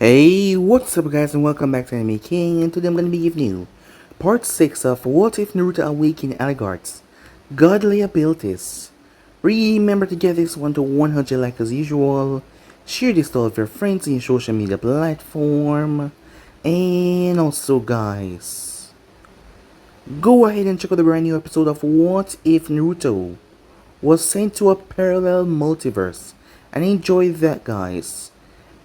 Hey, what's up guys and welcome back to Anime King, and today I'm going to be giving you part 6 of What If Naruto Awaken Alucard's Godly Abilities. Remember to get this one to 100 like as usual, share this to all of your friends in your social media platform, and also guys, go ahead and check out the brand new episode of What If Naruto was sent to a parallel multiverse, and enjoy that guys.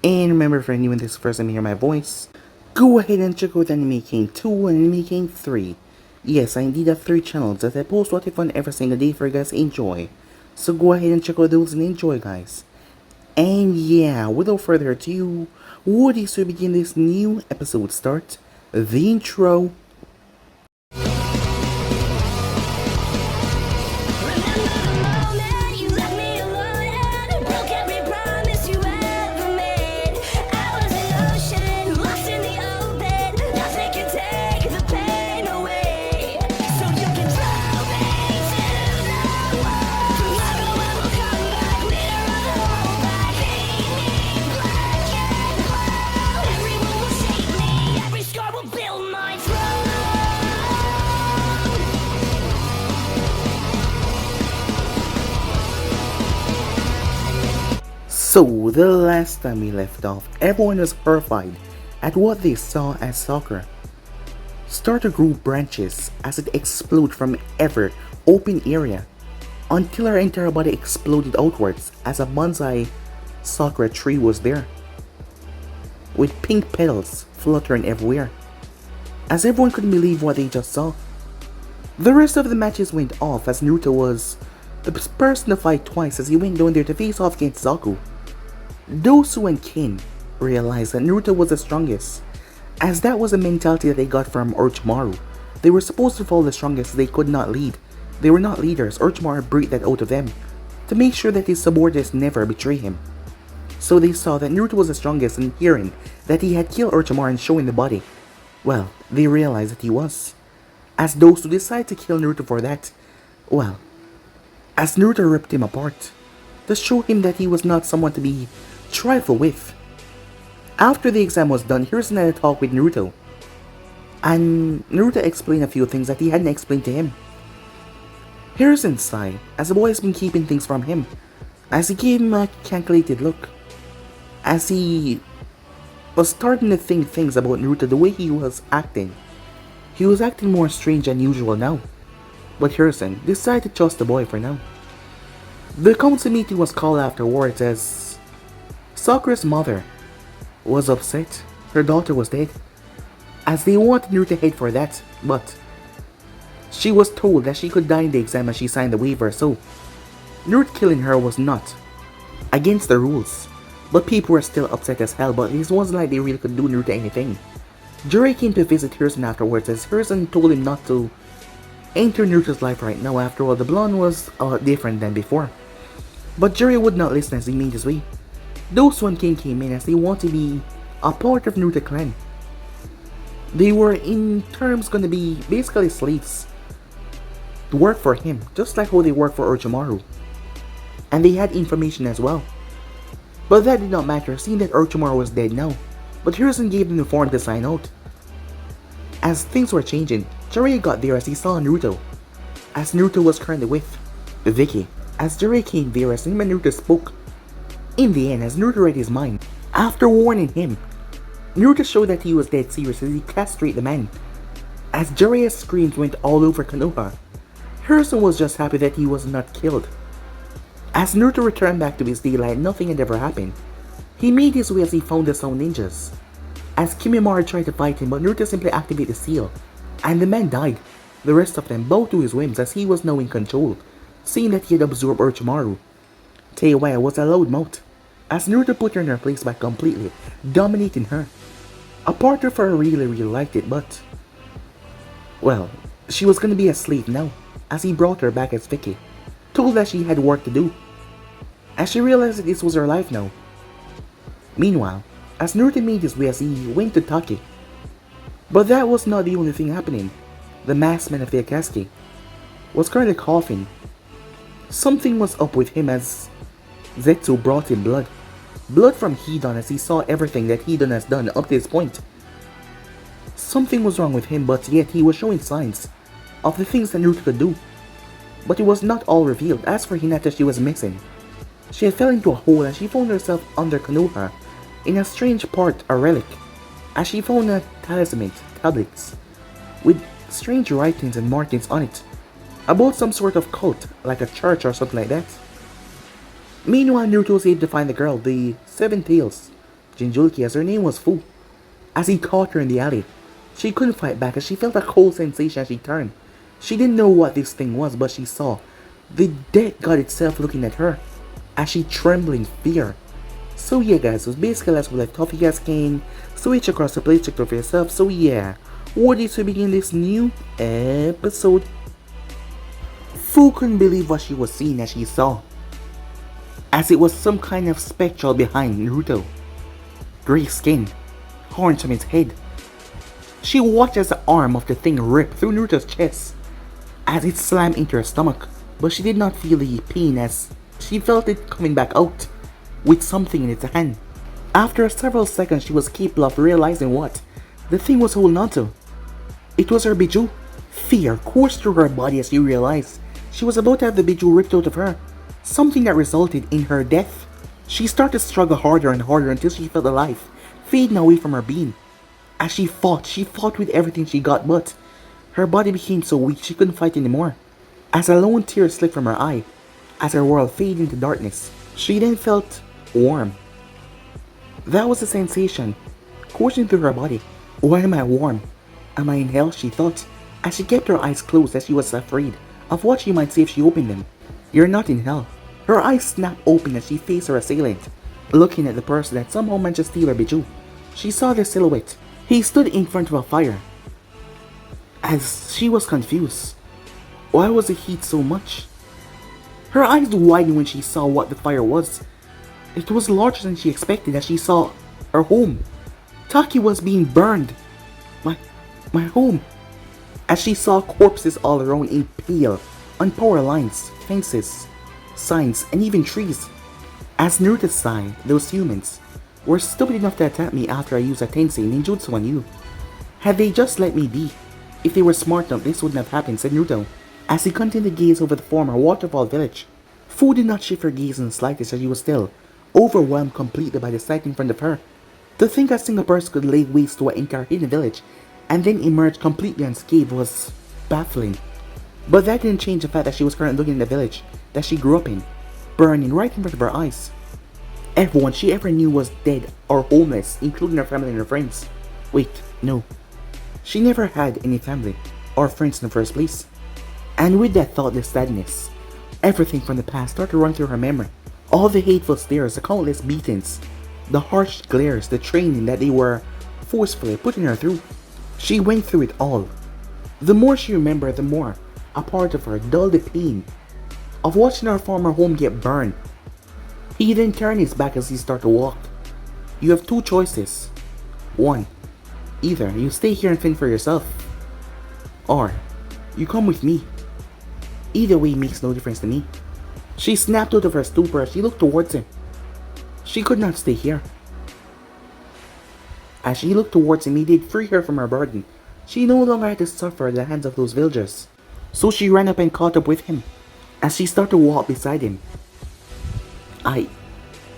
And remember, for anyone this is the first time you hear my voice, go ahead and check out Anime King 2 and Anime King 3. Yes, I indeed have 3 channels that I post what if on every single day for you guys to enjoy. So go ahead and check out those and enjoy guys. And yeah, without further ado, what is to begin this new episode start? The intro. So, the last time we left off, everyone was horrified at what they saw as Sakura start to grow branches as it exploded from every open area until her entire body exploded outwards as a bonsai Sakura tree was there, with pink petals fluttering everywhere, as everyone couldn't believe what they just saw. The rest of the matches went off as Naruto was the person to fight twice as he went down there to face off against Zaku. Dosu and Kin realized that Naruto was the strongest, as that was a mentality that they got from Orochimaru. They were supposed to follow the strongest, they could not lead. They were not leaders. Orochimaru breathed that out of them to make sure that his subordinates never betray him. So they saw that Naruto was the strongest, and hearing that he had killed Orochimaru and showing the body, well, they realized that he was. As Dosu decided to kill Naruto for that, well, as Naruto ripped him apart to show him that he was not someone to be trifled with. After the exam was done, Hiruzen had a talk with Naruto, and Naruto explained a few things that he hadn't explained to him. Hiruzen sighed as the boy has been keeping things from him, as he gave him a calculated look, as he was starting to think things about Naruto the way he was acting. He was acting more strange than usual now, but Hiruzen decided to trust the boy for now. The council meeting was called afterwards as Sakura's mother was upset her daughter was dead, as they wanted Naruto to head for that, but she was told that she could die in the exam as she signed the waiver, so Naruto killing her was not against the rules. But people were still upset as hell, but it wasn't like they really could do Naruto anything. Jiraiya came to visit Hiruzen afterwards as Hiruzen told him not to enter Naruto's life right now. After all, the blonde was different than before. But Jiraiya would not listen as he made his way. Those one came in as they want to be a part of Naruto clan. They were in terms gonna be basically slaves to work for him, just like how they work for Orochimaru. And they had information as well. But that did not matter, seeing that Orochimaru was dead now. But Hiruzen gave them the form to sign out. As things were changing, Jiraiya got there as he saw Naruto, as Naruto was currently with Vicky. As Jiraiya came there as him and Naruto spoke. In the end, as Naruto read his mind, after warning him, Naruto showed that he was dead serious as he castrated the man. As Jiraiya's screams went all over Konoha, Hiruzen was just happy that he was not killed. As Naruto returned back to his day like nothing had ever happened, he made his way as he found the Sound Ninjas. As Kimimaro tried to fight him, but Naruto simply activated the seal, and the man died. The rest of them bowed to his whims as he was now in control, seeing that he had absorbed Orochimaru. Teiwaya was a loudmouth, as Naruto put her in her place back completely, dominating her. A part of her really liked it, but well, she was gonna be a slave now, as he brought her back as Vicky, told that she had work to do, as she realized that this was her life now. Meanwhile, as Naruto made his way as he went to Taki. But that was not the only thing happening. The masked man of the Akatsuki was currently coughing. Something was up with him as Zetsu brought him blood. Blood from Hedon as he saw everything that Hedon has done up to this point. Something was wrong with him, but yet he was showing signs of the things that Naruto could do. But it was not all revealed. As for Hinata, she was missing. She had fell into a hole and she found herself under Konoha in a strange part, a relic, as she found a talisman, tablets, with strange writings and markings on it, about some sort of cult, like a church or something like that. Meanwhile, Naruto was able to find the girl, the Seven Tails, Jinjulki, as her name was Fu. As he caught her in the alley, she couldn't fight back as she felt a cold sensation as she turned. She didn't know what this thing was, but she saw the dead god itself looking at her, as she trembled in fear. So yeah guys, so basically that's what left off. You guys can switch across the place, check it out for yourself. So yeah, what is to begin this new episode? Fu couldn't believe what she was seeing as she saw, as it was some kind of spectral behind Naruto. Grey skin, horns from his head. She watched as the arm of the thing ripped through Naruto's chest as it slammed into her stomach, but she did not feel the pain as she felt it coming back out with something in its hand. After several seconds, she was capable of realizing what the thing was holding on to. It was her bijou. Fear coursed through her body as she realized she was about to have the bijou ripped out of her, something that resulted in her death. She started to struggle harder and harder until she felt the life fading away from her being. As she fought with everything she got, but her body became so weak she couldn't fight anymore. As a lone tear slipped from her eye, as her world faded into darkness, she then felt warm. That was the sensation coursing through her body. Why am I warm? Am I in hell? She thought, as she kept her eyes closed as she was afraid of what she might see if she opened them. You're not in hell. Her eyes snapped open as she faced her assailant, looking at the person that somehow managed to steal her bijou. She saw their silhouette. He stood in front of a fire. As she was confused, why was the heat so much? Her eyes widened when she saw what the fire was. It was larger than she expected as she saw her home. Taki was being burned. My home. As she saw corpses all around in pale, on power lines, fences, signs, and even trees. As Naruto sighed, those humans were stupid enough to attack me after I used a Tensei ninjutsu on you. Had they just let me be, if they were smart enough, this wouldn't have happened, said Naruto, as he continued to gaze over the former waterfall village. Fu did not shift her gaze in the slightest as she was still overwhelmed completely by the sight in front of her. To think a single person could lay waste to an entire hidden village and then emerge completely unscathed was baffling. But that didn't change the fact that she was currently looking at the village that she grew up in, burning right in front of her eyes. Everyone she ever knew was dead or homeless, including her family and her friends. Wait, no. She never had any family or friends in the first place. And with that thoughtless sadness, everything from the past started to run through her memory. All the hateful stares, the countless beatings, the harsh glares, the training that they were forcefully putting her through. She went through it all. The more she remembered, the more a part of her dulled the pain of watching her former home get burned. He then turned his back as he started to walk. You have two choices. One, either you stay here and fend for yourself, or you come with me. Either way makes no difference to me. She snapped out of her stupor as she looked towards him. She could not stay here. As she looked towards him, he did free her from her burden. She no longer had to suffer at the hands of those villagers. So she ran up and caught up with him as she started to walk beside him.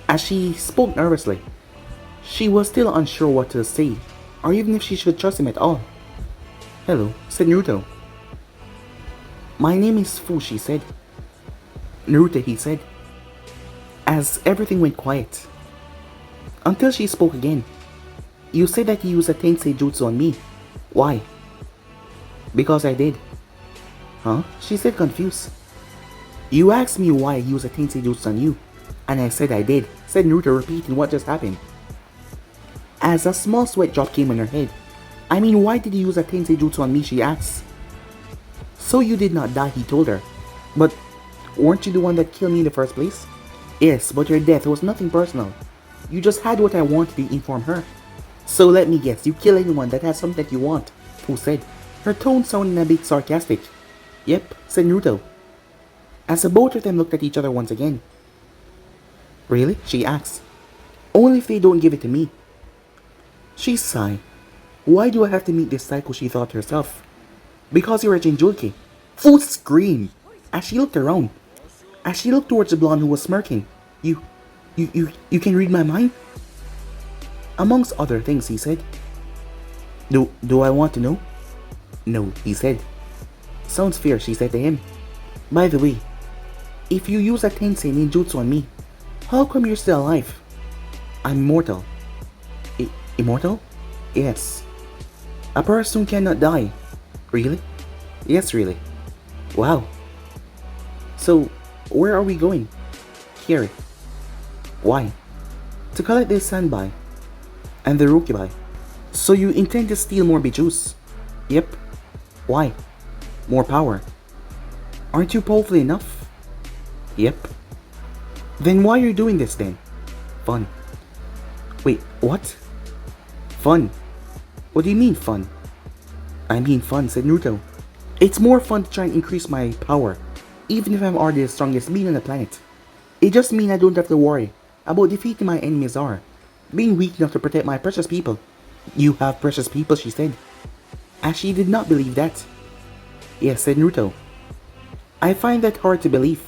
As she spoke nervously, she was still unsure what to say, or even if she should trust him at all. Hello, said Naruto. My name is Fu, she said. Naruto, he said, as everything went quiet. Until she spoke again. You said that you used a Tensei jutsu on me. Why? Because I did. Huh? She said confused. You asked me why I used a Tensei jutsu on you, and I said I did, said Naruto, repeating what just happened. As a small sweat drop came on her head. I mean, why did you use a Tensei jutsu on me, she asked. So you did not die, he told her. But weren't you the one that killed me in the first place? Yes, but your death was nothing personal. You just had what I wanted to inform her. So let me guess, you kill anyone that has something that you want, Fu said, her tone sounding a bit sarcastic. Yep, said Naruto, as the both of them looked at each other once again. Really? She asked. Only if they don't give it to me. She sighed. Why do I have to meet this psycho, she thought to herself. Because you're a Jinjulki. Fu screamed as she looked around. As she looked towards the blonde who was smirking. You can read my mind? Amongst other things, he said. Do I want to know? No, he said. Sounds fair, she said to him. By the way, if you use a Tensei ninjutsu on me, how come you're still alive? I'm immortal. Immortal? Yes. A person cannot die. Really? Yes, really. Wow. So, where are we going? Here. Why? To collect this Sanbai and the Rukibai. So you intend to steal more Bijus? Yep. Why? More power. Aren't you powerful enough? Yep. Then why are you doing this then? Fun. Wait, what? Fun. What do you mean fun? I mean fun, said Naruto. It's more fun to try and increase my power, even if I'm already the strongest being on the planet. It just means I don't have to worry about defeating my enemies or being weak enough to protect my precious people. You have precious people, she said. As she did not believe that. Yes, said Naruto. I find that hard to believe.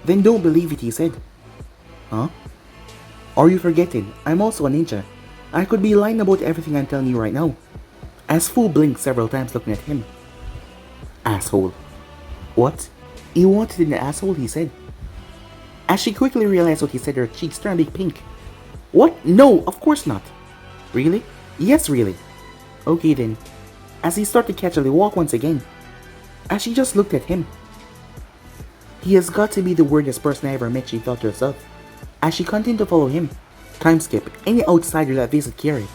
Then don't believe it, he said. Huh? Are you forgetting? I'm also a ninja. I could be lying about everything I'm telling you right now. As Fu blinked several times looking at him. Asshole. What? You wanted an asshole, he said. As she quickly realized what he said, her cheeks turned a big pink. What? No, of course not. Really? Yes, really. Okay then. As he started to casually walk once again. As she just looked at him. He has got to be the weirdest person I ever met, she thought to herself. As she continued to follow him. Time skip. Any outsider that visited Kiri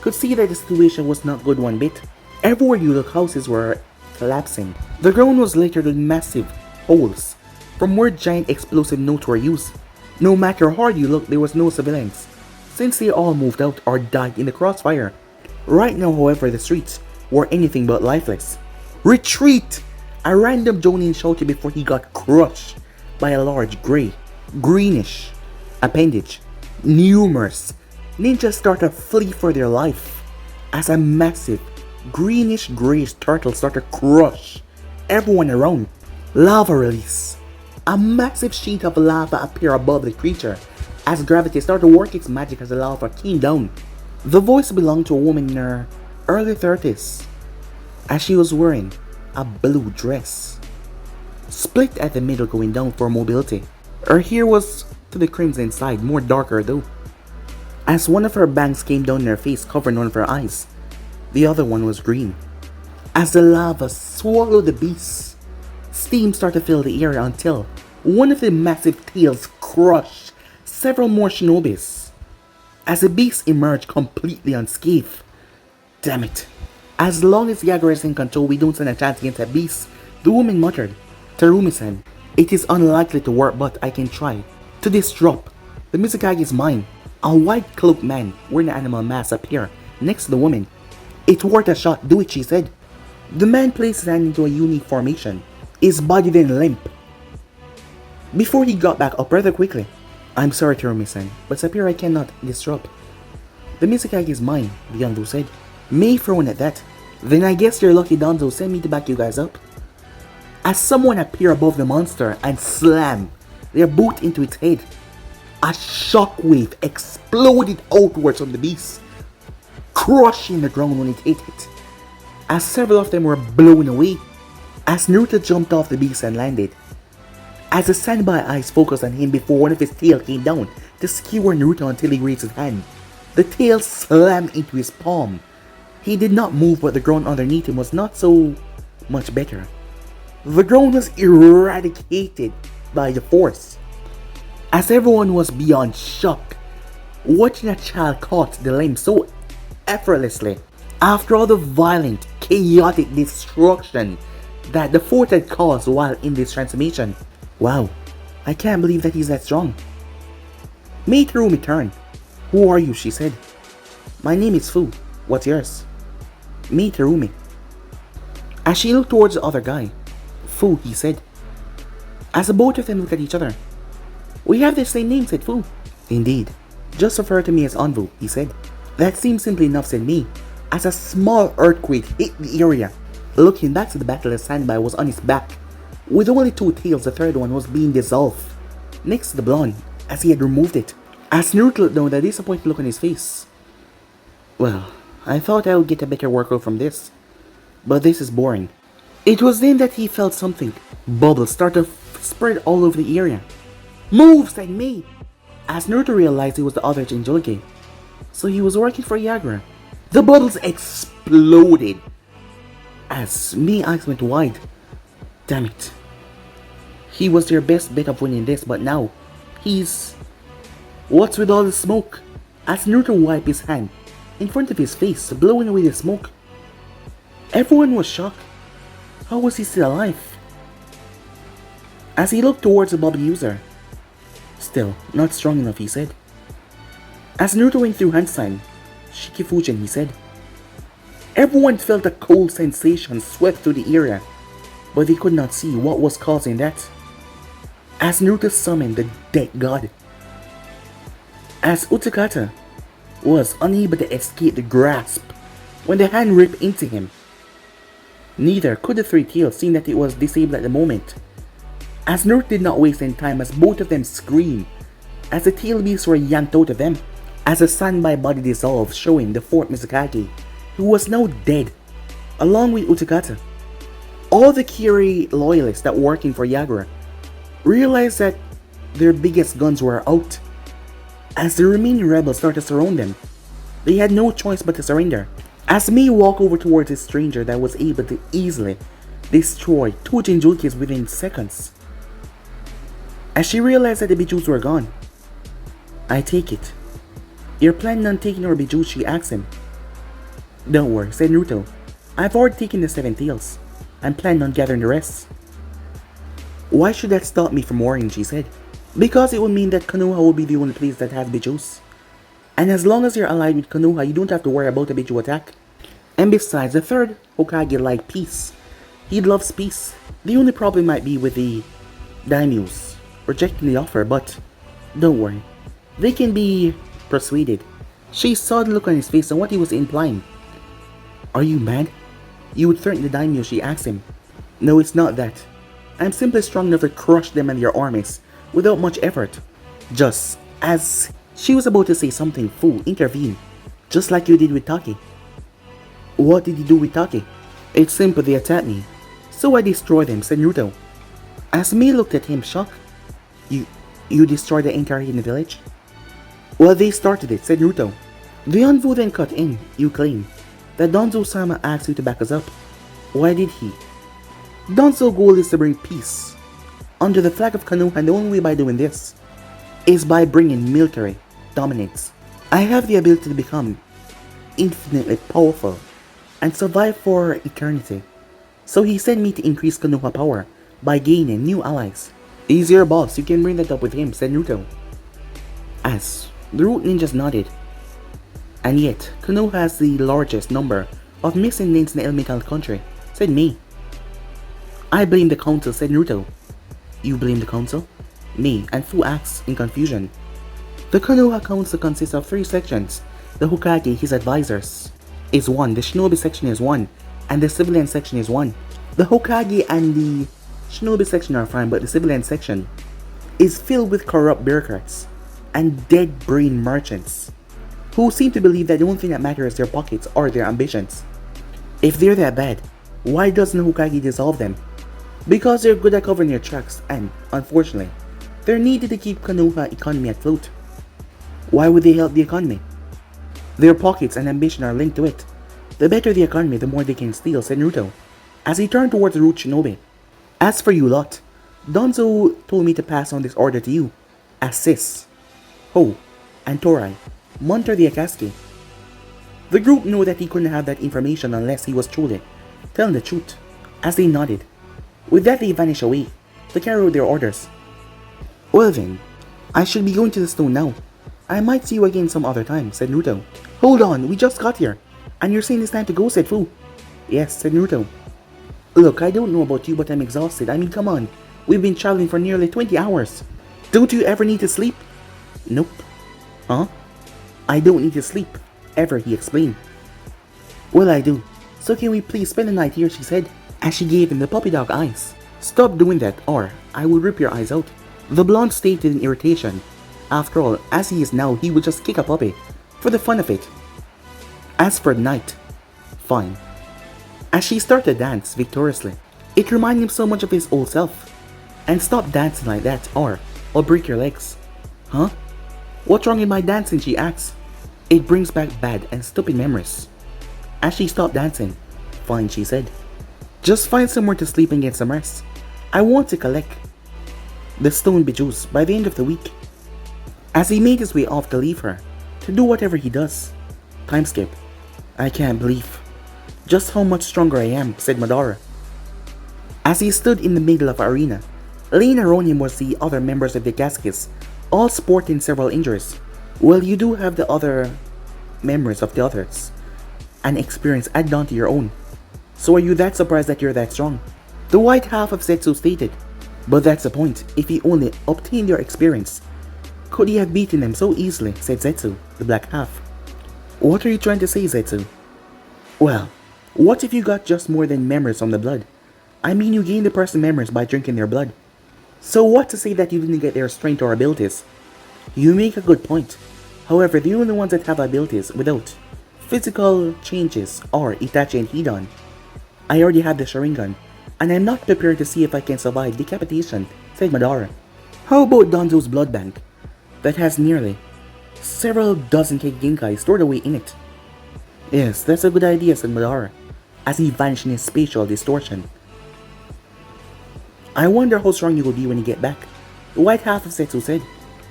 could see that the situation was not good one bit. Everywhere you look, houses were collapsing. The ground was littered with massive holes from where giant explosive notes were used. No matter how hard you looked, there was no civilians, since they all moved out or died in the crossfire. Right now, however, the streets were anything but lifeless. Retreat! A random Jonin shouted before he got crushed by a large greenish appendage. Numerous ninjas started to flee for their life as a massive greenish-grayish turtle started to crush everyone around. Lava release. A massive sheet of lava appeared above the creature as gravity started to work its magic as the lava came down. The voice belonged to a woman in her early 30s as she was wearing a blue dress, split at the middle going down for mobility. Her hair was to the crimson side, more darker though, as one of her bangs came down in her face covering one of her eyes. The other one was green. As the lava swallowed the beast, steam started to fill the air until one of the massive tails crushed several more shinobis as the beast emerged completely unscathed. Damn it. As long as Yagura is in control, we don't stand a chance against that beast, the woman muttered. Terumi-san, it is unlikely to work, but I can try to disrupt the Mizukage mine. A white cloaked man wearing an animal mask appeared next to the woman. It's worth a shot, do it, she said. The man placed his hand into a unique formation, his body then limp, before he got back up rather quickly. I'm sorry, Terumi-san, but Sapir I cannot disrupt. The Mizukage is mine, the young said. May frown at that. Then I guess your lucky Donzo sent me to back you guys up. As someone appeared above the monster and slammed their boot into its head, a shockwave exploded outwards from the beast, crushing the ground when it hit it, as several of them were blown away. As Naruto jumped off the beast and landed, as the Sanbai eyes focused on him before one of his tail came down to skewer Naruto until he raised his hand, the tail slammed into his palm. He did not move, but the ground underneath him was not so much better. The ground was eradicated by the force, as everyone was beyond shock, watching a child caught the limb so effortlessly after all the violent, chaotic destruction that the force had caused while in this transformation. Wow, I can't believe that he's that strong. Mei Terumi turned. Who are you? She said. My name is Fu. What's yours? Mei Terumi. As she looked towards the other guy. Fu, he said. As the both of them looked at each other. We have the same name, said Fu. Indeed. Just refer to me as Envu, he said. That seemed simple enough, said me, as a small earthquake hit the area. Looking back to the battle, the sandby was on his back. With only 2 tails, the third one was being dissolved next to the blonde, as he had removed it. As Naruto looked down, the disappointed look on his face. Well, I thought I would get a better workout from this, but this is boring. It was then that he felt something. Bubbles started to spread all over the area. Move, said me! As Naruto realized it was the other Jinchuriki, so he was working for Yagura. The bubbles exploded as Mii's eyes went wide. Damn it. He was their best bet of winning this, but now he's... What's with all the smoke? As Naruto wiped his hand in front of his face, blowing away the smoke. Everyone was shocked. How was he still alive? As he looked towards the bubble user. Still, not strong enough, he said. As Naruto went through hand sign, Shikifujin, he said. Everyone felt a cold sensation swept through the area, but they could not see what was causing that. As Naruto summoned the dead god. As Utakata was unable to escape the grasp when the hand ripped into him. Neither could the 3 tails, seeing that it was disabled at the moment. As Naruto did not waste any time as both of them screamed as the tail beasts were yanked out of them. As the Sanbai body dissolved, showing the 4th Mizukage, who was now dead, along with Utakata. All the Kiri loyalists that were working for Yagura realized that their biggest guns were out. As the remaining rebels started to surround them, they had no choice but to surrender. As Mii walked over towards a stranger that was able to easily destroy 2 Jinchurikis within seconds. As she realized that the Bijus were gone. I take it. You're planning on taking our Bijus, she asked him. Don't worry, said Naruto. I've already taken the 7 tails. I'm planning on gathering the rest. Why should that stop me from worrying, she said. Because it would mean that Konoha will be the only place that has Bijus. And as long as you're allied with Konoha, you don't have to worry about a Biju attack. And besides, the 3rd Hokage liked peace. He loves peace. The only problem might be with the daimyos rejecting the offer, but don't worry. They can be persuaded. She saw the look on his face and what he was implying. Are you mad? You would threaten the daimyo, she asked him. No, it's not that. I'm simply strong enough to crush them and their armies without much effort. Just as she was about to say something, Fu intervened, just like you did with Taki. What did you do with Taki? It's simple, they attacked me, so I destroyed them, said Naruto. As Mii looked at him shocked. You destroyed the entire hidden village? Well, they started it, said Naruto. The Envu then cut in, you claim, that Danzo-sama asked you to back us up. Why did he? Danzo's goal is to bring peace under the flag of Konoha, and the only way by doing this is by bringing military dominance. I have the ability to become infinitely powerful and survive for eternity. So he sent me to increase Konoha power by gaining new allies. He's your boss, you can bring that up with him, said Naruto. As the root ninjas nodded. And yet, Konoha has the largest number of missing links in the elemental country, said Mii. I blame the council, said Naruto. You blame the council? Mii and Fu asked in confusion. The Konoha council consists of 3 sections. The Hokage, his advisors, is 1, the shinobi section is 1, and the civilian section is 1. The Hokage and the shinobi section are fine, but the civilian section is filled with corrupt bureaucrats and dead brain merchants who seem to believe that the only thing that matters is their pockets or their ambitions. If they're that bad, why doesn't Hokage dissolve them? Because they're good at covering their tracks and, unfortunately, they're needed to keep Konoha economy afloat. Why would they help the economy? Their pockets and ambition are linked to it. The better the economy, the more they can steal, said Naruto, as he turned towards the root shinobi. As for you lot, Danzo told me to pass on this order to you, as Sis, Ho, and Torai monitor the Akatsuki. The group knew that he couldn't have that information unless he was truly telling the truth, as they nodded. With that they vanished away, to carry out their orders. Well then, I should be going to the stone now. I might see you again some other time, said Naruto. Hold on, we just got here, and you're saying it's time to go, said Fu. Yes, said Naruto. Look, I don't know about you, but I'm exhausted. I mean, come on. We've been traveling for nearly 20 hours. Don't you ever need to sleep? Nope. Huh? I don't need to sleep, ever, he explained. Well, I do. So can we please spend the night here, she said, as she gave him the puppy dog eyes. Stop doing that, or I will rip your eyes out. The blonde stated in irritation. After all, as he is now, he would just kick a puppy, for the fun of it. As for the night, fine. As she started to dance victoriously, it reminded him so much of his old self. And stop dancing like that, or I'll break your legs. Huh? What's wrong with my dancing, she asks. It brings back bad and stupid memories. As she stopped dancing, fine, she said. Just find somewhere to sleep and get some rest. I want to collect the stone bejewels by the end of the week. As he made his way off to leave her, to do whatever he does. Time skip. I can't believe just how much stronger I am, said Madara. As he stood in the middle of the arena, laying around him was the other members of the Cascades, all sporting several injuries. Well, you do have the other members of the others, an experience added on to your own. So are you that surprised that you're that strong? The white half of Zetsu stated. But that's the point, if he only obtained your experience. Could he have beaten them so easily, said Zetsu, the black half. What are you trying to say, Zetsu? Well, what if you got just more than memories from the blood? I mean, you gained the person memories by drinking their blood. So what to say that you didn't get their strength or abilities? You make a good point. However, the only ones that have abilities without physical changes are Itachi and Hidan. I already have the Sharingan, and I'm not prepared to see if I can survive decapitation, said Madara. How about Danzo's blood bank, that has nearly several dozen Genkai stored away in it? Yes, that's a good idea, said Madara, as he vanished in his spatial distortion. I wonder how strong you will be when you get back, the white half of Zetsu said.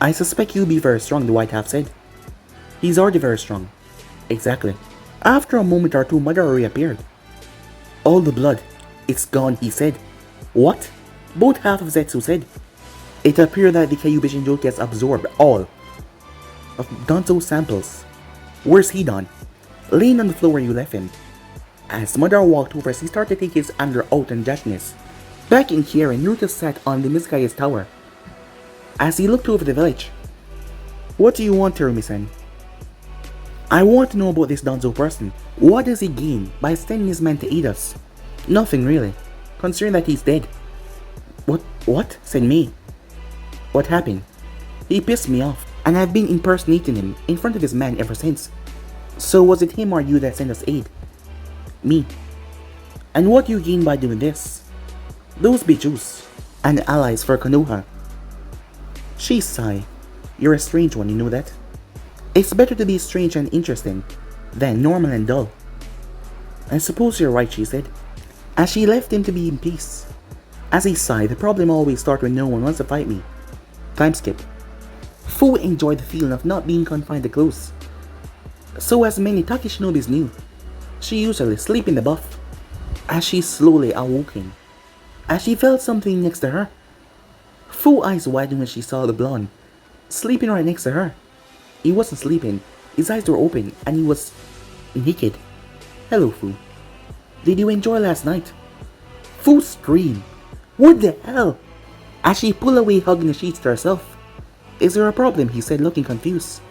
I suspect you'll be very strong, the white half said. He's already very strong. Exactly. After a moment or two, Madara reappeared. All the blood, it's gone, he said. What? Both half of Zetsu said. It appeared that the Kyuubi Shinjuku has absorbed all of Danzo's samples. Where's Hidan? Laying on the floor where you left him. As Madara walked over, he started to take his anger out on Jashness. Back in here, Naruto sat on the Mizkaya's tower. As he looked over the village. What do you want, Terumi-san? I want to know about this Danzo person. What does he gain by sending his men to eat us? Nothing really, considering that he's dead. What? Said me. What happened? He pissed me off, and I've been impersonating him in front of his men ever since. So was it him or you that sent us aid? Me. And what do you gain by doing this? Those bijous, and allies for Konoha. She sighed. You're a strange one, you know that? It's better to be strange and interesting than normal and dull. I suppose you're right, she said, as she left him to be in peace. As he sighed, the problem always starts when no one wants to fight me. Time skip. Fu enjoyed the feeling of not being confined to clothes. So as many Takeshinobis knew, she usually sleep in the buff. As she slowly awoken, as she felt something next to her. Fu's eyes widened when she saw the blonde sleeping right next to her. He wasn't sleeping, his eyes were open and he was naked. Hello, Fu. Did you enjoy last night? Fu screamed. What the hell? As she pulled away, hugging the sheets to herself. Is there a problem? He said, looking confused.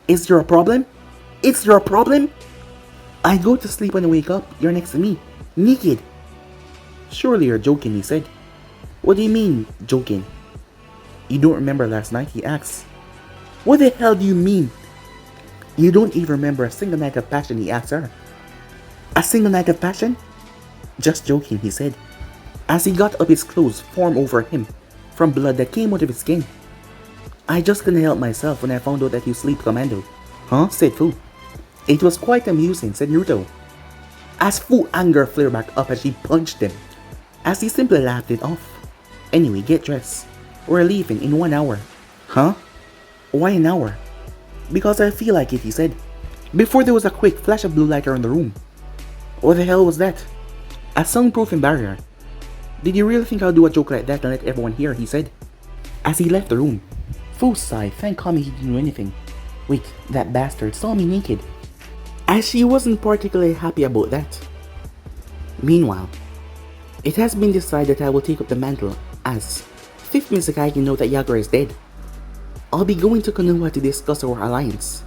Is there a problem? Is there a problem? I go to sleep and wake up, you're next to me, naked. Surely you're joking, he said. What do you mean, joking? You don't remember last night, he asked. What the hell do you mean? You don't even remember a single night of passion, he asked her. A single night of passion? Just joking, he said, as he got up, his clothes formed over him from blood that came out of his skin. I just couldn't help myself when I found out that you sleep commando. Huh? Said Fu. It was quite amusing, said Naruto, as Fu's anger flared back up as she punched him, as he simply laughed it off. Anyway, get dressed. We're leaving in 1 hour. Huh? Why an hour? Because I feel like it, he said, before there was a quick flash of blue light around the room. What the hell was that? A soundproofing barrier. Did you really think I'll do a joke like that and let everyone hear, he said, as he left the room. Fu sighed, thank God he didn't do anything. Wait, that bastard saw me naked. As she wasn't particularly happy about that. Meanwhile, it has been decided that I will take up the mantle as 5th Mizukage now that Yagura is dead. I'll be going to Konoha to discuss our alliance.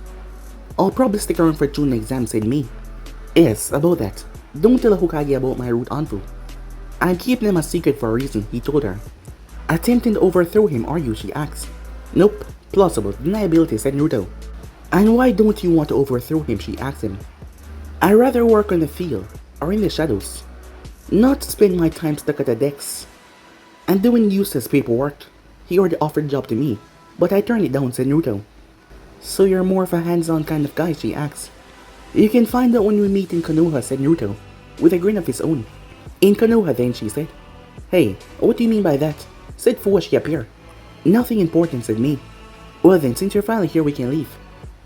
I'll probably stick around for June exam, said me. Yes, about that. Don't tell Hokage about my route on Fu. I'm keeping him a secret for a reason, he told her. Attempting to overthrow him, are you? She asked. Nope, plausible deniability, said Naruto. And why don't you want to overthrow him? She asked him. I'd rather work on the field, or in the shadows. Not spend my time stuck at a desk and doing useless paperwork. He already offered a job to me, but I turned it down, said Naruto. So you're more of a hands-on kind of guy, she asked. You can find out when we meet in Konoha, said Naruto, with a grin of his own. In Konoha then, she said. Hey, what do you mean by that? Said Fu as she appeared. Nothing important, said me. Well then, since you're finally here, we can leave.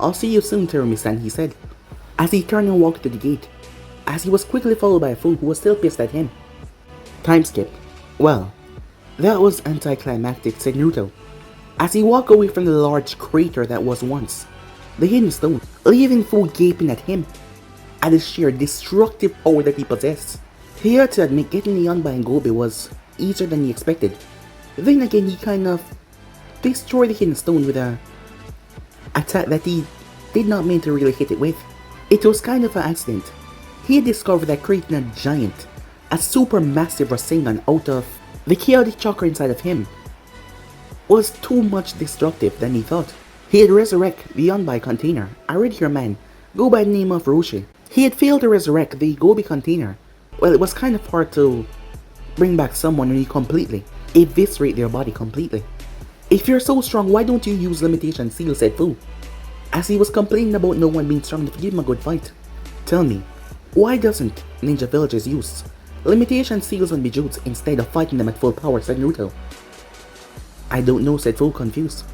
I'll see you soon, Terumi-san, he said, as he turned and walked to the gate, as he was quickly followed by Fu, who was still pissed at him. Time skip. Well, that was anticlimactic, said Naruto, as he walked away from the large crater that was once the hidden stone, leaving Fu gaping at him at the sheer destructive power that he possessed. He had to admit getting the Yanbai and Gobe was easier than he expected. Then again, he kind of destroyed the hidden stone with a attack that he did not mean to really hit it with. It was kind of an accident. He had discovered that creating a giant, a supermassive Rasengan out of the chaotic chakra inside of him was too much destructive than he thought. He had resurrected the Yanbai container, a red-haired man, go by the name of Roshi. He had failed to resurrect the Gobi container. Well, it was kind of hard to bring back someone when you completely eviscerate their body completely. If you're so strong, why don't you use limitation seal, said Fu, as he was complaining about no one being strong enough to give him a good fight. Tell me, why doesn't ninja villagers use limitation seals on Bijutsu instead of fighting them at full power, said Naruto. I don't know, said Fu, confused.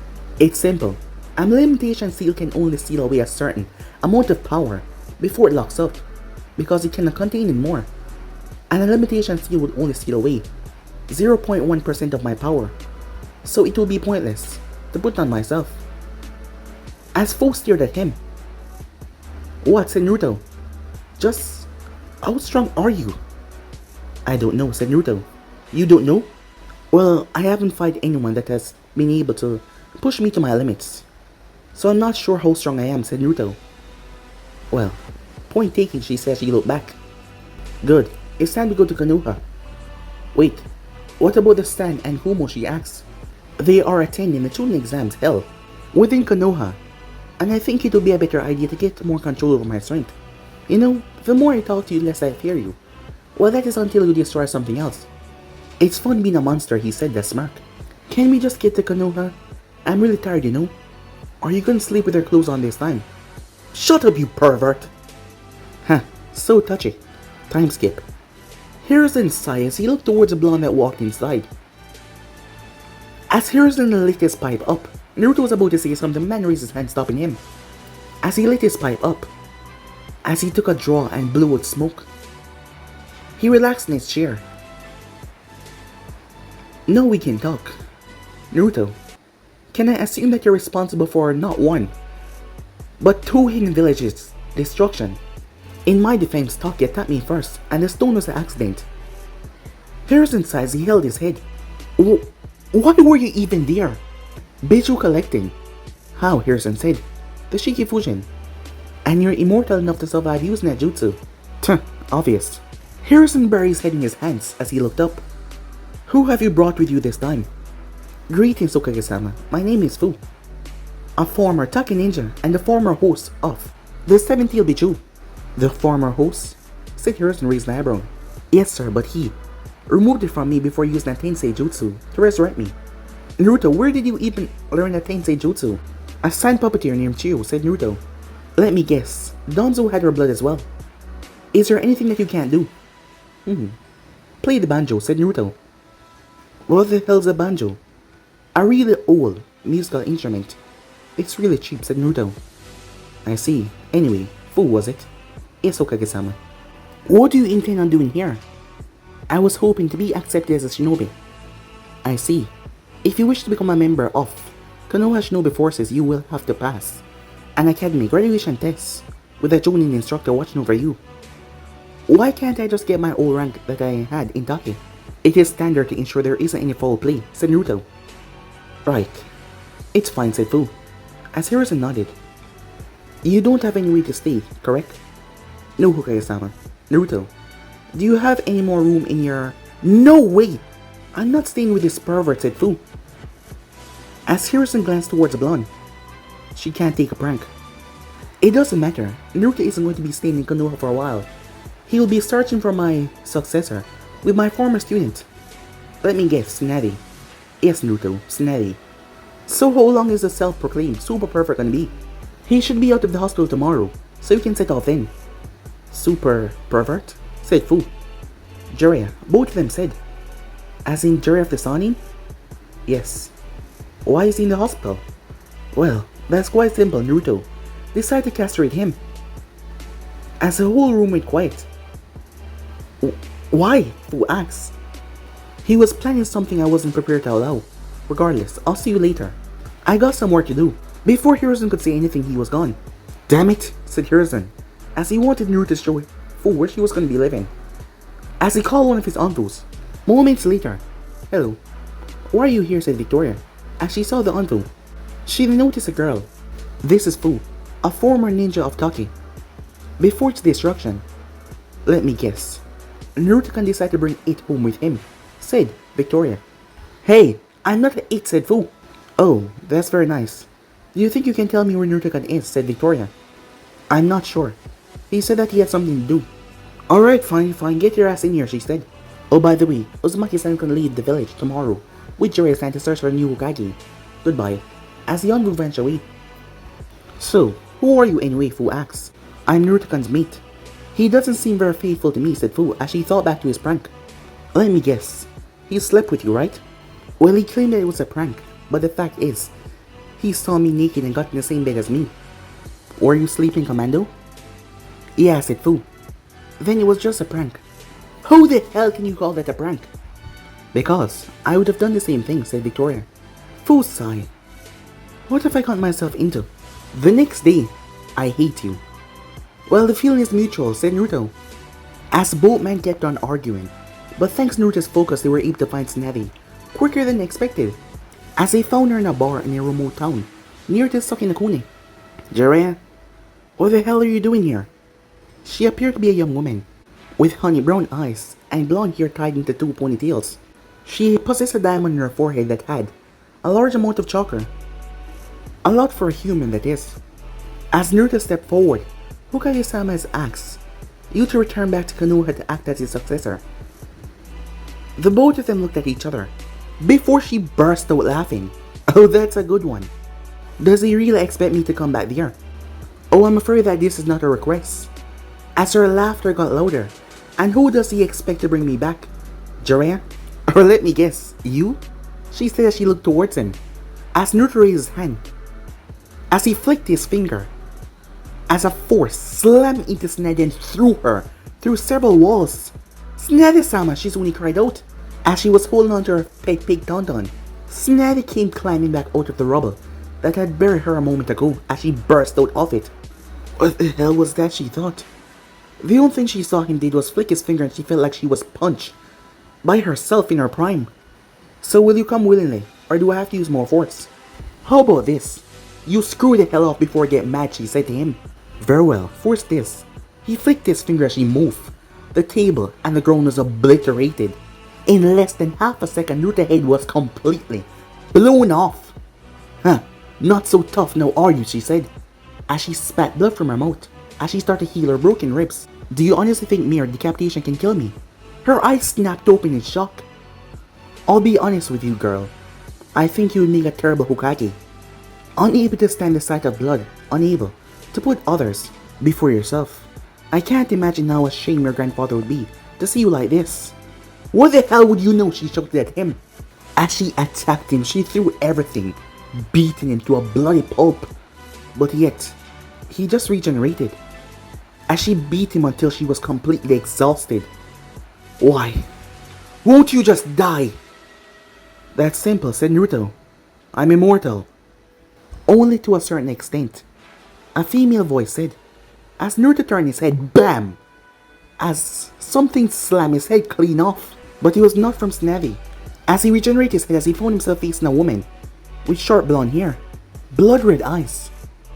It's simple. A limitation seal can only seal away a certain amount of power before it locks up, because it cannot contain it more. And a limitation seal would only seal away 0.1% of my power, so it would be pointless to put on myself. As Fu stared at him. What, said Naruto? Just how strong are you? I don't know, said Naruto. You don't know? Well, I haven't fought anyone that has been able to push me to my limits, so I'm not sure how strong I am, said Naruto. Well, point taken, she said as she looked back. Good, it's time to go to Konoha. Wait, what about the Stan and Humo, she asked. They are attending the tuning exams held within Konoha, and I think it would be a better idea to get more control over my strength. You know, the more I talk to you, the less I fear you. Well, that is until you destroy something else. It's fun being a monster, he said with a smirk. Can we just get to Konoha? I'm really tired, you know. Are you gonna sleep with your clothes on this time? Shut up, you pervert! Huh, so touchy. Time skip. Hiruzen sighed as he looked towards the blonde that walked inside. As Hiruzen lit his pipe up, Naruto was about to say something, the man raised his hand, stopping him. As he lit his pipe up, as he took a draw and blew out smoke, he relaxed in his chair. Now we can talk. Naruto, can I assume that you're responsible for not one, but two hidden villages' destruction? In my defense, Taki attacked me first, and the stone was an accident. Hiruzen sighed as he held his head. Why were you even there? Biju collecting. How? Hiruzen said. The Shiki Fujin. And you're immortal enough to survive using that jutsu. Tuh, obvious. Hiruzen buried his head in his hands as he looked up. Who have you brought with you this time? Greetings, Hokage-sama. My name is Fu, a former Taki ninja and the former host of the 7th Biju. The former host? Said Hiruzen, raised an eyebrow. Yes, sir, but he removed it from me before using a Tensei Jutsu to resurrect me. Naruto, where did you even learn a Tensei Jutsu? A sand puppeteer named Chiyo, said Naruto. Let me guess, Danzo had her blood as well. Is there anything that you can't do? Play the banjo, said Naruto. What the hell's a banjo? A really old musical instrument. It's really cheap, said Naruto. I see. Anyway, Fu was it? Yes, Hokage-sama. What do you intend on doing here? I was hoping to be accepted as a shinobi. I see. If you wish to become a member of Konoha Shinobi Forces, you will have to pass an academy graduation test with a joining instructor watching over you. Why can't I just get my old rank that I had in Taki? It is standard to ensure there isn't any foul play, said Naruto. Right. It's fine, said Fu, as Hiruzen nodded. You don't have any way to stay, correct? No, Hokage-sama. Naruto, do you have any more room in your... No way! I'm not staying with this pervert, said Fu. As Hiruzen glanced towards the blonde, she can't take a prank. It doesn't matter. Naruto isn't going to be staying in Konoha for a while. He will be searching for my successor with my former student. Let me guess, Tsunade. Yes, Naruto, Tsunade. So how long is the self-proclaimed super pervert gonna be? He should be out of the hospital tomorrow, so you can set off then. Super pervert? Said Fu. Jiraiya, both of them said. As in Jiraiya of the Sannin? Yes. Why is he in the hospital? Well, that's quite simple, Naruto. Decide to castrate him. As the whole room went quiet. Why? Fu asked. He was planning something I wasn't prepared to allow. Regardless, I'll see you later. I got some work to do. Before Hiruzen could say anything, he was gone. Damn it, said Hiruzen, as he wanted Naruto to show Fu where she was going to be living. As he called one of his uncles. Moments later. Hello. Why are you here, said Victoria, as she saw the uncle. She noticed a girl. This is Fu, a former ninja of Taki. Before its destruction. Let me guess. Naruto can decide to bring it home with him, said Victoria. Hey, I'm not an 8, said Fu. Oh, that's very nice. Do you think you can tell me where Naruto is, said Victoria. I'm not sure. He said that he had something to do. Alright, fine, get your ass in here, she said. Oh, by the way, Uzumaki-san can leave the village tomorrow with Jiraiya-san to search for a new Hokage. Goodbye. As the uncle vanished away. So, who are you anyway, Fu asked. I'm Naruto-san's mate. He doesn't seem very faithful to me, said Fu as she thought back to his prank. Let me guess. He slept with you, right? Well, he claimed that it was a prank, but the fact is, he saw me naked and got in the same bed as me. Were you sleeping, Commando? Yeah, said Fu. Then it was just a prank. How the hell can you call that a prank? Because I would have done the same thing, said Victoria. Fu sighed. What have I got myself into? The next day, I hate you. Well, the feeling is mutual, said Naruto. As both men kept on arguing, but thanks to Naruto's focus, they were able to find Tsunade quicker than expected. As they found her in a bar in a remote town, near to Sakinakune. Jiraiya, what the hell are you doing here? She appeared to be a young woman, with honey brown eyes and blonde hair tied into 2 ponytails. She possessed a diamond in her forehead that had a large amount of chakra. A lot for a human, that is. As Naruto stepped forward, Hokage-sama has asked you to return back to Konoha to act as his successor. The both of them looked at each other before she burst out laughing. Oh, that's a good one. Does he really expect me to come back there? Oh, I'm afraid that this is not a request. As her laughter got louder, and who does he expect to bring me back? Jiraiya? Or let me guess, you? She said as she looked towards him. As Naruto raised his hand, as he flicked his finger, as a force slammed into Tsunade and threw her through several walls. Tsunade-sama, Shizune cried out, as she was holding on to her pet pig Tauntaun. Tsunade came climbing back out of the rubble that had buried her a moment ago as she burst out of it. What the hell was that, she thought. The only thing she saw him did was flick his finger and she felt like she was punched by herself in her prime. So will you come willingly, or do I have to use more force? How about this? You screw the hell off before I get mad, she said to him. Very well, force this. He flicked his finger as she moved. The table and the ground was obliterated. In less than half a second, Naruto's head was completely blown off. Huh, not so tough now are you, she said, as she spat blood from her mouth, as she started to heal her broken ribs. Do you honestly think mere decapitation can kill me? Her eyes snapped open in shock. I'll be honest with you, girl. I think you would make a terrible Hokage. Unable to stand the sight of blood, unable to put others before yourself. I can't imagine how ashamed your grandfather would be to see you like this. What the hell would you know, she shouted at him. As she attacked him, she threw everything, beating him to a bloody pulp. But yet, he just regenerated. As she beat him until she was completely exhausted. Why? Won't you just die? That's simple, said Naruto. I'm immortal. Only to a certain extent, a female voice said, as Naruto turned his head, BAM! As something slammed his head clean off. But it was not from Tsunade. As he regenerated his head, as he found himself facing a woman with short blonde hair, blood red eyes,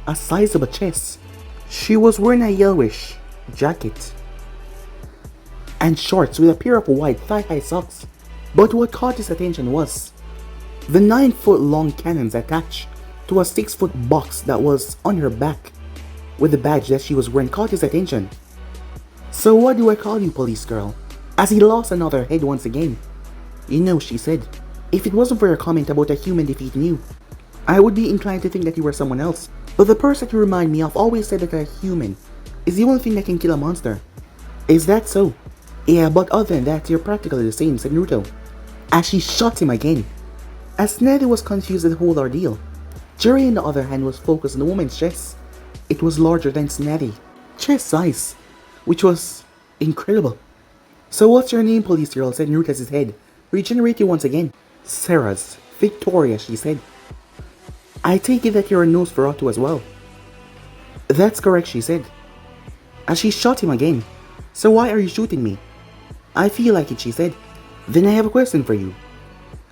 a sizable chest, She was wearing a yellowish jacket and shorts with a pair of white thigh-high socks. But what caught his attention was the 9-foot long cannons attached to a 6-foot box that was on her back with the badge that she was wearing caught his attention. "So what do I call you, police girl?" As he lost another head once again. "You know," she said, "if it wasn't for your comment about a human defeating you, I would be inclined to think that you were someone else. But the person you remind me of always said that a human is the only thing that can kill a monster." "Is that so?" "Yeah, but other than that, you're practically the same," said Naruto, as she shot him again. As Tsunade was confused at the whole ordeal, Jiraiya on the other hand was focused on the woman's chest. It was larger than Tsunade, chest size, which was incredible. "So what's your name, police girl?" said Naruto as his head regenerated once again. "Sarah's Victoria," she said. "I take it that you're a Nosferatu as well." "That's correct," she said, as she shot him again. "So why are you shooting me?" "I feel like it," she said. "Then I have a question for you."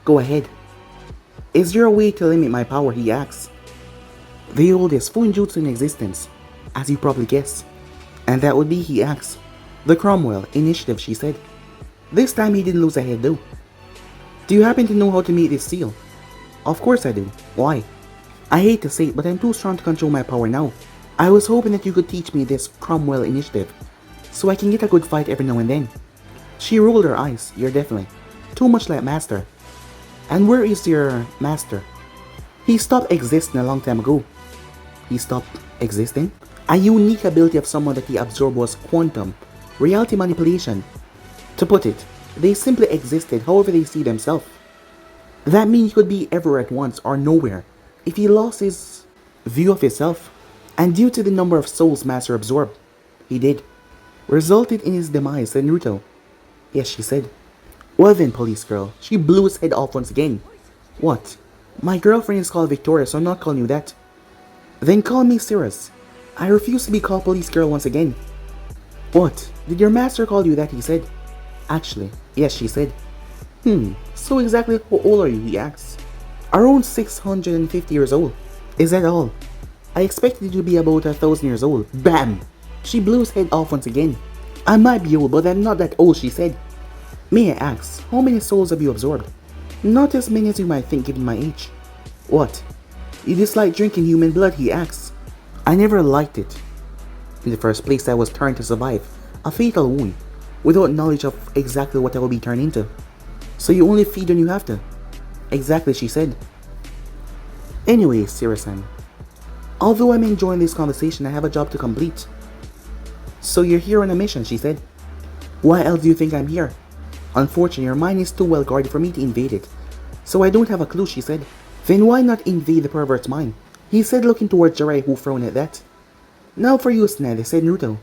"Go ahead." "Is there a way to limit my power?" he asks. "The oldest Funjutsu in existence, as you probably guess." "And that would be," he asks. "The Cromwell Initiative," she said. This time he didn't lose a head though. "Do you happen to know how to meet this seal?" "Of course I do. Why?" "I hate to say it, but I'm too strong to control my power now. I was hoping that you could teach me this Cromwell Initiative, so I can get a good fight every now and then." She rolled her eyes. "You're definitely too much like Master." "And where is your Master?" "He stopped existing a long time ago." "He stopped existing?" "A unique ability of someone that he absorbed was quantum reality manipulation. To put it, they simply existed however they see themselves. That means he could be everywhere at once or nowhere if he lost his view of himself. And due to the number of souls Master absorbed, he did, resulted in his demise," said Naruto. "Yes," she said. "Well then, police girl." She blew his head off once again. "What? My girlfriend is called Victoria, so I'm not calling you that." "Then call me Cirrus." "I refuse to be called police girl once again." "What? Did your master call you that?" he said. "Actually, yes," she said. So exactly how old are you?" he asks. "Around 650 years old." "Is that all?" "I expected you to be about 1,000 years old." Bam! She blew his head off once again. "I might be old, but I'm not that old," she said. "May I ask, how many souls have you absorbed?" "Not as many as you might think given my age." "What? You dislike drinking human blood?" he asks. "I never liked it. In the first place, I was trying to survive a fatal wound without knowledge of exactly what I will be turned into. So you only feed when you have to." "Exactly," she said. "Anyway, Sira-san, although I'm enjoying this conversation, I have a job to complete." "So you're here on a mission," she said. "Why else do you think I'm here?" "Unfortunately, your mind is too well guarded for me to invade it, so I don't have a clue," she said. "Then why not invade the pervert's mind?" he said, looking towards Jiraiya, who frowned at that. "Now for you, Tsunade," said Naruto.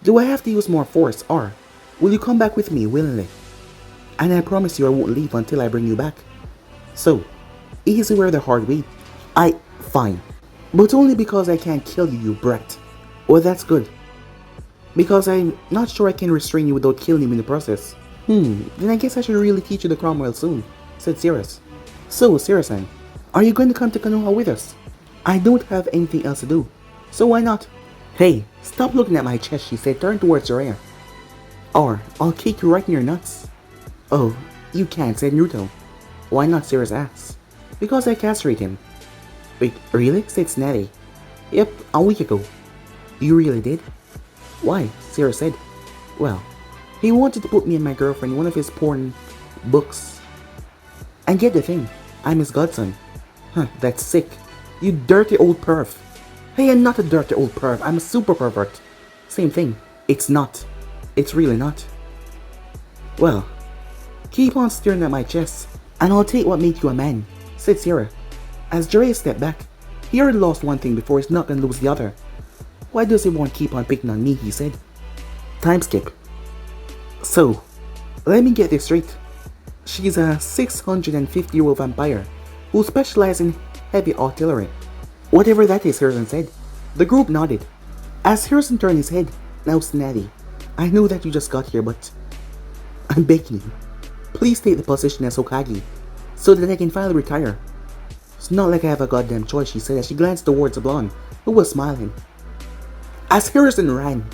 "Do I have to use more force, or will you come back with me willingly? And I promise you I won't leave until I bring you back. So, easy or the hard way?" Fine. But only because I can't kill you, you brat." "Well, that's good. Because I'm not sure I can restrain you without killing you in the process." Then I guess I should really teach you the Cromwell soon," said Cirrus. "So, Cirrus-san, are you going to come to Konoha with us?" "I don't have anything else to do, so why not?" "Hey, stop looking at my chest," she said, turning towards Jiraiya. "Or I'll kick you right in your nuts." "Oh, you can't," said Naruto. "Why not?" Cirrus asks. "Because I castrate him." "Wait, really?" said Tsunade. "Yep, a week ago." "You really did?" "Why?" Cirrus said. "Well, he wanted to put me and my girlfriend in one of his porn books. And get the thing, I'm his godson." "That's sick. You dirty old perv." "Hey, I'm not a dirty old perv, I'm a super pervert." "Same thing." "It's not. It's really not." "Well, keep on staring at my chest, and I'll take what makes you a man," said Sierra. As Jiraiya stepped back, he already lost one thing before he's not gonna lose the other. "Why does everyone keep on picking on me?" he said. Time skip. "So, let me get this straight. She's a 650-year-old vampire who specializes in heavy artillery." "Whatever that is," Harrison said. The group nodded. As Harrison turned his head, "Now, Tsunade, I know that you just got here, but I'm begging you, please take the position as Hokage so that I can finally retire." "It's not like I have a goddamn choice," she said as she glanced towards the blonde, who was smiling. As Harrison ran,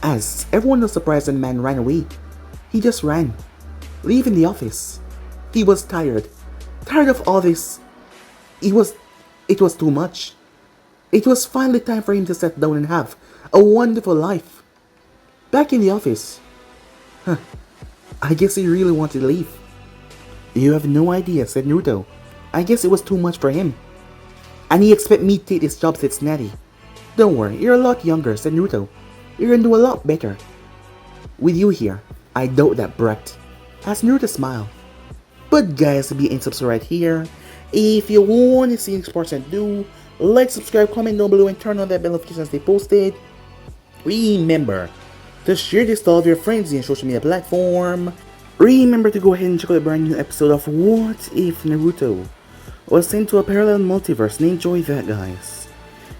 as everyone was surprised and the man ran away, he just ran, leaving the office. He was tired of all this. It was too much. It was finally time for him to settle down and have a wonderful life. Back in the office. I guess he really wanted to leave. You have no idea, said Naruto. I guess it was too much for him. And he expect me to take this job, said Tsunade. Don't worry, you're a lot younger, said Naruto. You're gonna do a lot better. With you here, I doubt that, Brett. As Naruto smiled. But guys, be in subscribe right here. If you want to see next person do, like, subscribe, comment down below, and turn on that bell notification as they posted. Remember to share this to all of your friends in social media platform. Remember to go ahead and check out a brand new episode of What If Naruto was sent to a parallel multiverse, and enjoy that, guys.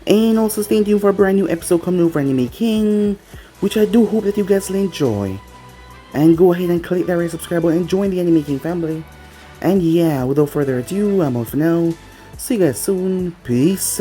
And also stay tuned for a brand new episode coming over Anime King, which I do hope that you guys will enjoy. And go ahead and click that red subscribe button and join the Anime King family. And yeah, without further ado, I'm out for now. See you guys soon. Peace.